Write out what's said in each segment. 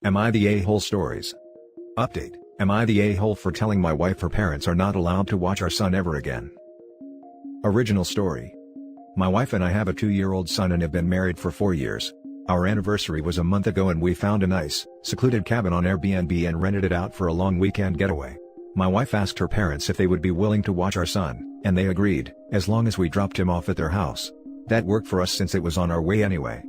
Am I the a-hole stories? Update: Am I the a-hole for telling my wife her parents are not allowed to watch our son ever again? Original story. My wife and I have a 2-year-old son and have been married for 4 years. Our anniversary was a month ago and we found a nice, secluded cabin on Airbnb and rented it out for a long weekend getaway. My wife asked her parents if they would be willing to watch our son, and they agreed, as long as we dropped him off at their house. That worked for us since it was on our way anyway.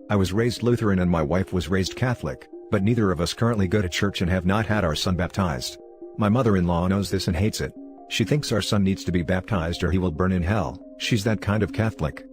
I was raised Lutheran and my wife was raised Catholic, but neither of us currently go to church and have not had our son baptized. My mother-in-law knows this and hates it. She thinks our son needs to be baptized or he will burn in hell. She's that kind of Catholic.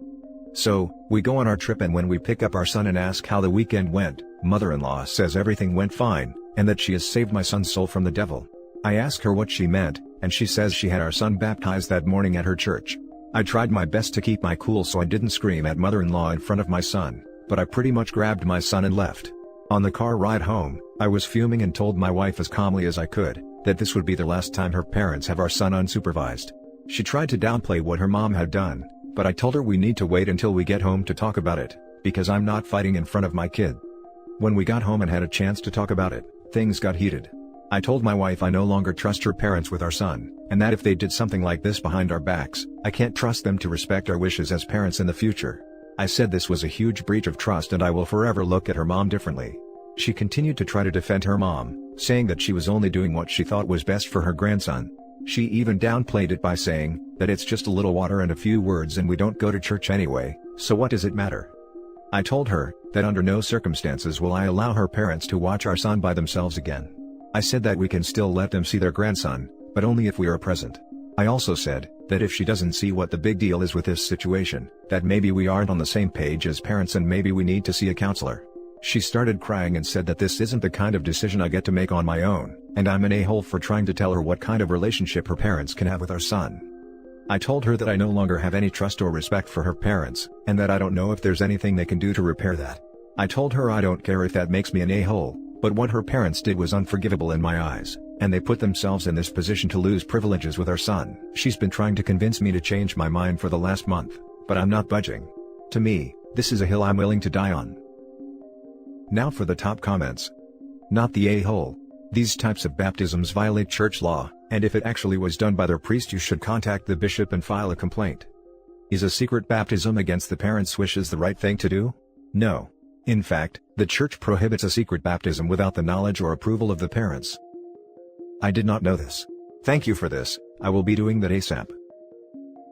So, we go on our trip and when we pick up our son and ask how the weekend went, mother-in-law says everything went fine, and that she has saved my son's soul from the devil. I ask her what she meant, and she says she had our son baptized that morning at her church. I tried my best to keep my cool so I didn't scream at mother-in-law in front of my son, but I pretty much grabbed my son and left. On the car ride home, I was fuming and told my wife as calmly as I could, that this would be the last time her parents have our son unsupervised. She tried to downplay what her mom had done, but I told her we need to wait until we get home to talk about it, because I'm not fighting in front of my kid. When we got home and had a chance to talk about it, things got heated. I told my wife I no longer trust her parents with our son, and that if they did something like this behind our backs, I can't trust them to respect our wishes as parents in the future. I said this was a huge breach of trust and I will forever look at her mom differently. She continued to try to defend her mom, saying that she was only doing what she thought was best for her grandson. She even downplayed it by saying that it's just a little water and a few words and we don't go to church anyway, so what does it matter? I told her that under no circumstances will I allow her parents to watch our son by themselves again. I said that we can still let them see their grandson, but only if we are present. I also said that if she doesn't see what the big deal is with this situation, that maybe we aren't on the same page as parents and maybe we need to see a counselor. She started crying and said that this isn't the kind of decision I get to make on my own, and I'm an a-hole for trying to tell her what kind of relationship her parents can have with our son. I told her that I no longer have any trust or respect for her parents, and that I don't know if there's anything they can do to repair that. I told her I don't care if that makes me an a-hole, but what her parents did was unforgivable in my eyes, and they put themselves in this position to lose privileges with our son. She's been trying to convince me to change my mind for the last month, but I'm not budging. To me, this is a hill I'm willing to die on. Now for the top comments. Not the a-hole. These types of baptisms violate church law, and if it actually was done by their priest you should contact the bishop and file a complaint. Is a secret baptism against the parents' wishes the right thing to do? No. In fact, the church prohibits a secret baptism without the knowledge or approval of the parents. I did not know this. Thank you for this, I will be doing that ASAP.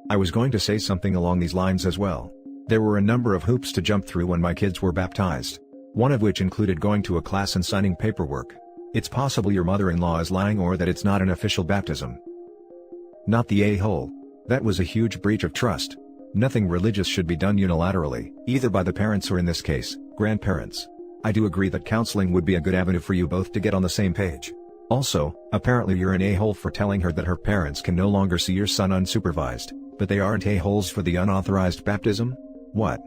I was going to say something along these lines as well. There were a number of hoops to jump through when my kids were baptized. One of which included going to a class and signing paperwork. It's possible your mother-in-law is lying or that it's not an official baptism. Not the a-hole. That was a huge breach of trust. Nothing religious should be done unilaterally, either by the parents or in this case, grandparents. I do agree that counseling would be a good avenue for you both to get on the same page. Also, apparently you're an a-hole for telling her that her parents can no longer see your son unsupervised, but they aren't a-holes for the unauthorized baptism? What?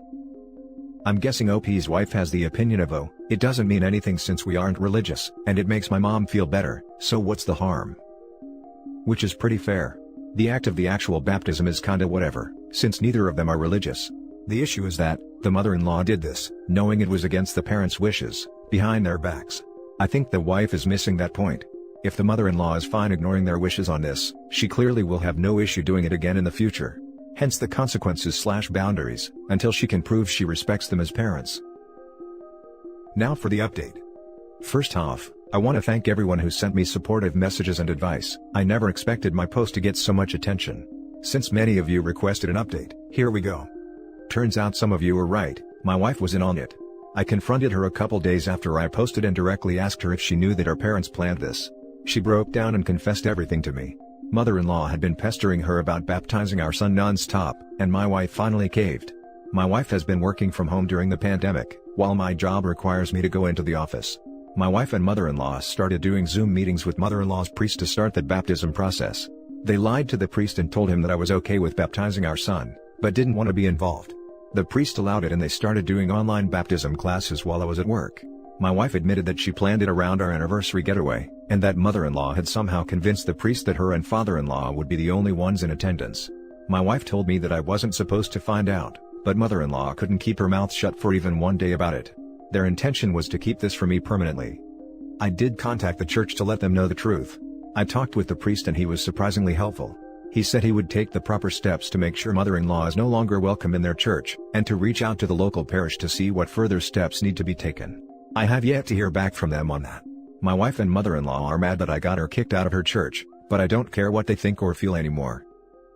I'm guessing OP's wife has the opinion of oh, it doesn't mean anything since we aren't religious, and it makes my mom feel better, so what's the harm? Which is pretty fair. The act of the actual baptism is kinda whatever, since neither of them are religious. The issue is that, the mother-in-law did this, knowing it was against the parents' wishes, behind their backs. I think the wife is missing that point. If the mother-in-law is fine ignoring their wishes on this, she clearly will have no issue doing it again in the future. Hence the consequences/boundaries, until she can prove she respects them as parents. Now for the update. First off, I want to thank everyone who sent me supportive messages and advice. I never expected my post to get so much attention. Since many of you requested an update, here we go. Turns out some of you were right, my wife was in on it. I confronted her a couple days after I posted and directly asked her if she knew that our parents planned this. She broke down and confessed everything to me. Mother-in-law had been pestering her about baptizing our son non-stop, and my wife finally caved. My wife has been working from home during the pandemic, while my job requires me to go into the office. My wife and mother-in-law started doing Zoom meetings with mother-in-law's priest to start the baptism process. They lied to the priest and told him that I was okay with baptizing our son, but didn't want to be involved. The priest allowed it and they started doing online baptism classes while I was at work. My wife admitted that she planned it around our anniversary getaway, and that mother-in-law had somehow convinced the priest that her and father-in-law would be the only ones in attendance. My wife told me that I wasn't supposed to find out, but mother-in-law couldn't keep her mouth shut for even one day about it. Their intention was to keep this from me permanently. I did contact the church to let them know the truth. I talked with the priest and he was surprisingly helpful. He said he would take the proper steps to make sure mother-in-law is no longer welcome in their church, and to reach out to the local parish to see what further steps need to be taken. I have yet to hear back from them on that. My wife and mother-in-law are mad that I got her kicked out of her church, but I don't care what they think or feel anymore.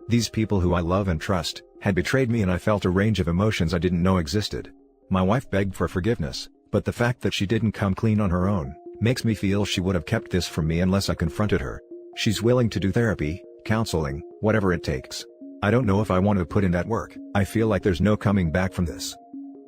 These people who I love and trust, had betrayed me and I felt a range of emotions I didn't know existed. My wife begged for forgiveness, but the fact that she didn't come clean on her own, makes me feel she would have kept this from me unless I confronted her. She's willing to do therapy, counseling, whatever it takes. I don't know if I want to put in that work. I feel like there's no coming back from this.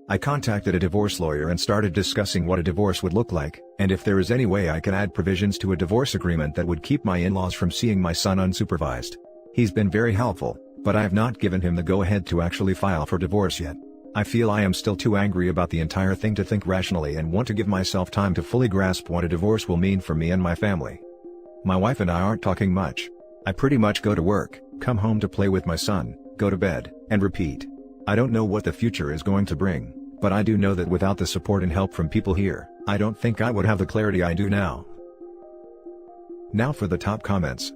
I contacted a divorce lawyer and started discussing what a divorce would look like, and if there is any way I can add provisions to a divorce agreement that would keep my in-laws from seeing my son unsupervised. He's been very helpful, but I have not given him the go-ahead to actually file for divorce yet. I feel I am still too angry about the entire thing to think rationally and want to give myself time to fully grasp what a divorce will mean for me and my family. My wife and I aren't talking much. I pretty much go to work, come home to play with my son, go to bed, and repeat. I don't know what the future is going to bring, but I do know that without the support and help from people here, I don't think I would have the clarity I do now. Now for the top comments.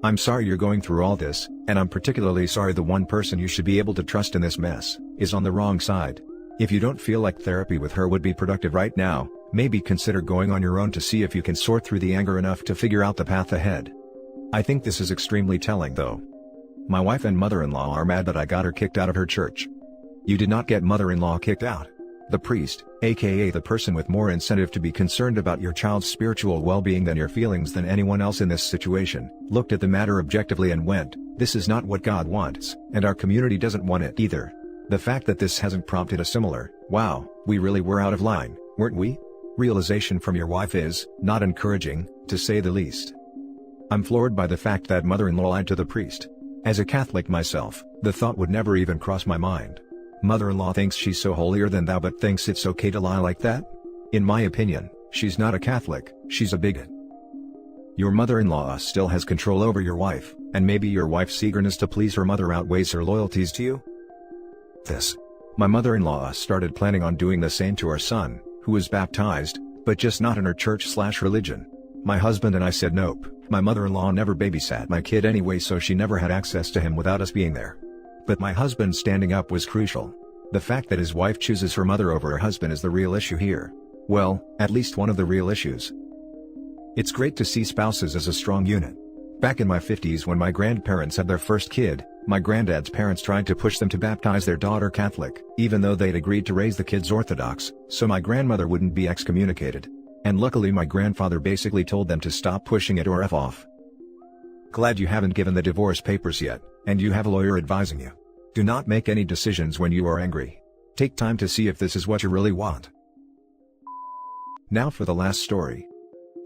I'm sorry you're going through all this, and I'm particularly sorry the one person you should be able to trust in this mess, is on the wrong side. If you don't feel like therapy with her would be productive right now, maybe consider going on your own to see if you can sort through the anger enough to figure out the path ahead. I think this is extremely telling though. My wife and mother-in-law are mad that I got her kicked out of her church. You did not get mother-in-law kicked out. The priest, aka the person with more incentive to be concerned about your child's spiritual well-being than your feelings than anyone else in this situation, looked at the matter objectively and went, "This is not what God wants, and our community doesn't want it either." The fact that this hasn't prompted a similar, "Wow, we really were out of line, weren't we?" realization from your wife is not encouraging, to say the least. I'm floored by the fact that mother-in-law lied to the priest. As a Catholic myself, the thought would never even cross my mind. Mother-in-law thinks she's so holier than thou but thinks it's okay to lie like that? In my opinion, she's not a Catholic, she's a bigot. Your mother-in-law still has control over your wife, and maybe your wife's eagerness to please her mother outweighs her loyalties to you? My mother-in-law started planning on doing the same to our son, who was baptized, but just not in her church/religion. My husband and I said nope. My mother-in-law never babysat my kid anyway, so she never had access to him without us being there. But my husband standing up was crucial. The fact that his wife chooses her mother over her husband is the real issue here. Well, at least one of the real issues. It's great to see spouses as a strong unit. Back in my 50s when my grandparents had their first kid, my granddad's parents tried to push them to baptize their daughter Catholic, even though they'd agreed to raise the kids Orthodox, so my grandmother wouldn't be excommunicated. And luckily my grandfather basically told them to stop pushing it or F off. Glad you haven't given the divorce papers yet, and you have a lawyer advising you. Do not make any decisions when you are angry. Take time to see if this is what you really want. Now for the last story.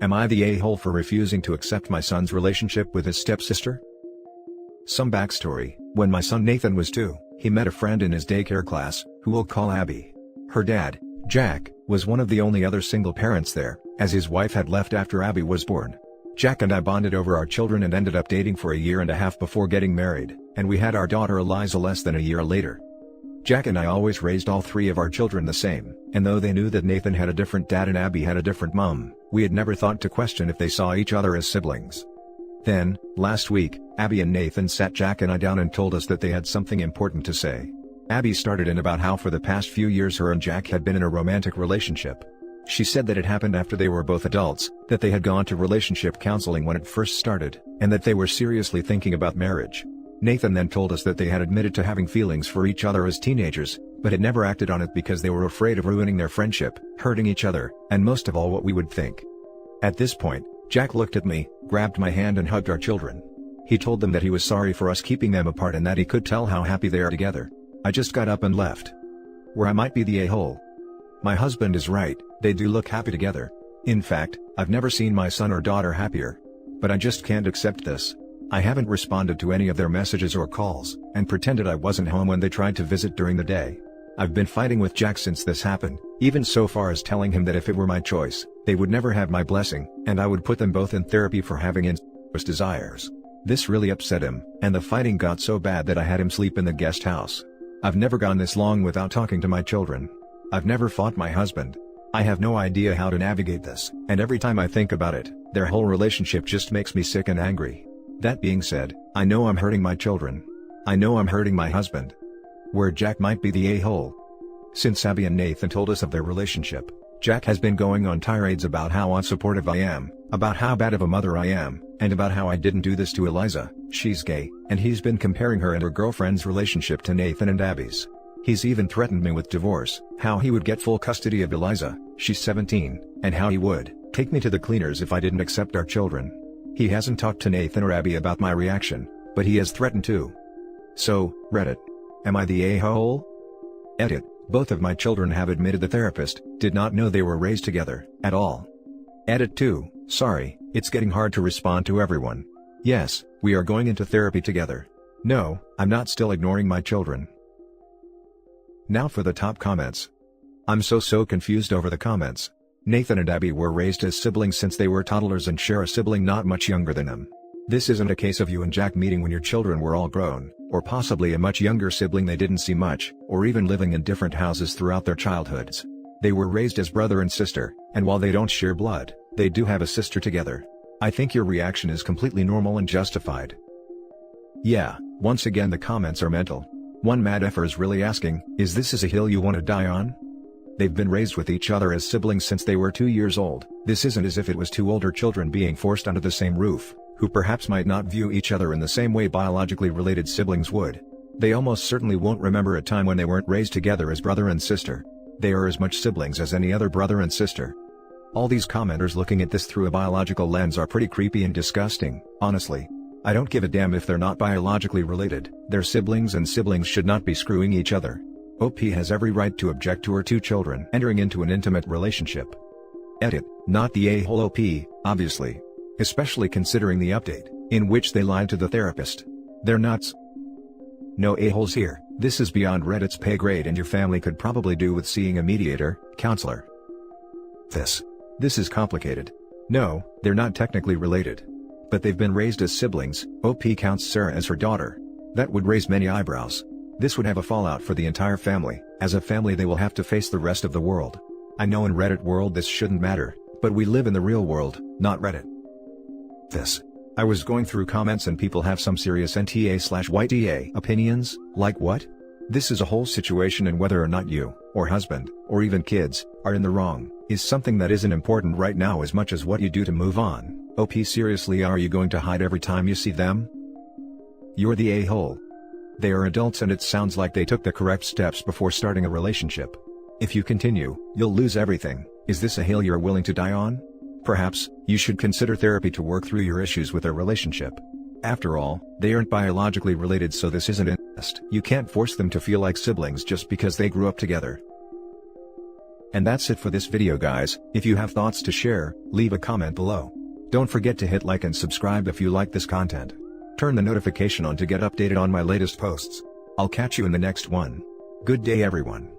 Am I the a-hole for refusing to accept my son's relationship with his stepsister? Some backstory: when my son Nathan was 2, he met a friend in his daycare class, who we'll call Abby. Her dad, Jack, was one of the only other single parents there, as his wife had left after Abby was born. Jack and I bonded over our children and ended up dating for a year and a half before getting married, and we had our daughter Eliza less than a year later. Jack and I always raised all 3 of our children the same, and though they knew that Nathan had a different dad and Abby had a different mom, we had never thought to question if they saw each other as siblings. Then, last week, Abby and Nathan sat Jack and I down and told us that they had something important to say. Abby started in about how for the past few years her and Jack had been in a romantic relationship. She said that it happened after they were both adults, that they had gone to relationship counseling when it first started, and that they were seriously thinking about marriage. Nathan then told us that they had admitted to having feelings for each other as teenagers, but had never acted on it because they were afraid of ruining their friendship, hurting each other, and most of all what we would think. At this point, Jack looked at me, grabbed my hand and hugged our children. He told them that he was sorry for us keeping them apart and that he could tell how happy they are together. I just got up and left. Where I might be the a-hole. My husband is right, they do look happy together. In fact, I've never seen my son or daughter happier. But I just can't accept this. I haven't responded to any of their messages or calls, and pretended I wasn't home when they tried to visit during the day. I've been fighting with Jack since this happened, even so far as telling him that if it were my choice, they would never have my blessing, and I would put them both in therapy for having incestuous desires. This really upset him, and the fighting got so bad that I had him sleep in the guest house. I've never gone this long without talking to my children. I've never fought my husband. I have no idea how to navigate this, and every time I think about it, their whole relationship just makes me sick and angry. That being said, I know I'm hurting my children. I know I'm hurting my husband. Where Jack might be the a-hole. Since Abby and Nathan told us of their relationship, Jack has been going on tirades about how unsupportive I am, about how bad of a mother I am, and about how I didn't do this to Eliza, she's gay, and he's been comparing her and her girlfriend's relationship to Nathan and Abby's. He's even threatened me with divorce, how he would get full custody of Eliza, she's 17, and how he would take me to the cleaners if I didn't accept our children. He hasn't talked to Nathan or Abby about my reaction, but he has threatened to. So, Reddit. Am I the a-hole? Edit. Both of my children have admitted the therapist did not know they were raised together, at all. Edit 2. Sorry, it's getting hard to respond to everyone. Yes, we are going into therapy together. No, I'm not still ignoring my children. Now for the top comments. I'm so confused over the comments. Nathan and Abby were raised as siblings since they were toddlers and share a sibling not much younger than them. This isn't a case of you and Jack meeting when your children were all grown, or possibly a much younger sibling they didn't see much, or even living in different houses throughout their childhoods. They were raised as brother and sister, and while they don't share blood, they do have a sister together. I think your reaction is completely normal and justified. Yeah, once again the comments are mental. One mad effer is really asking, is this a hill you want to die on? They've been raised with each other as siblings since they were 2 years old. This isn't as if it was two older children being forced under the same roof, who perhaps might not view each other in the same way biologically related siblings would. They almost certainly won't remember a time when they weren't raised together as brother and sister. They are as much siblings as any other brother and sister. All these commenters looking at this through a biological lens are pretty creepy and disgusting, honestly. I don't give a damn if they're not biologically related, they're siblings and siblings should not be screwing each other. OP has every right to object to her 2 children entering into an intimate relationship. Edit. Not the a-hole OP, obviously. Especially considering the update, in which they lied to the therapist. They're nuts. No a-holes here, this is beyond Reddit's pay grade and your family could probably do with seeing a mediator, counselor. This is complicated. No, they're not technically related. But they've been raised as siblings. OP counts Sarah as her daughter. That would raise many eyebrows. This would have a fallout for the entire family. As a family they will have to face the rest of the world. I know in Reddit world this shouldn't matter, but we live in the real world, not Reddit. I was going through comments and people have some serious NTA/YTA opinions, like what? This is a whole situation and whether or not you, or husband, or even kids, are in the wrong, is something that isn't important right now as much as what you do to move on. OP seriously, are you going to hide every time you see them? You're the a-hole. They are adults and it sounds like they took the correct steps before starting a relationship. If you continue, you'll lose everything. Is this a hill you're willing to die on? Perhaps, you should consider therapy to work through your issues with their relationship. After all, they aren't biologically related so this isn't incest. You can't force them to feel like siblings just because they grew up together. And that's it for this video guys. If you have thoughts to share, leave a comment below. Don't forget to hit like and subscribe if you like this content. Turn the notification on to get updated on my latest posts. I'll catch you in the next one. Good day everyone.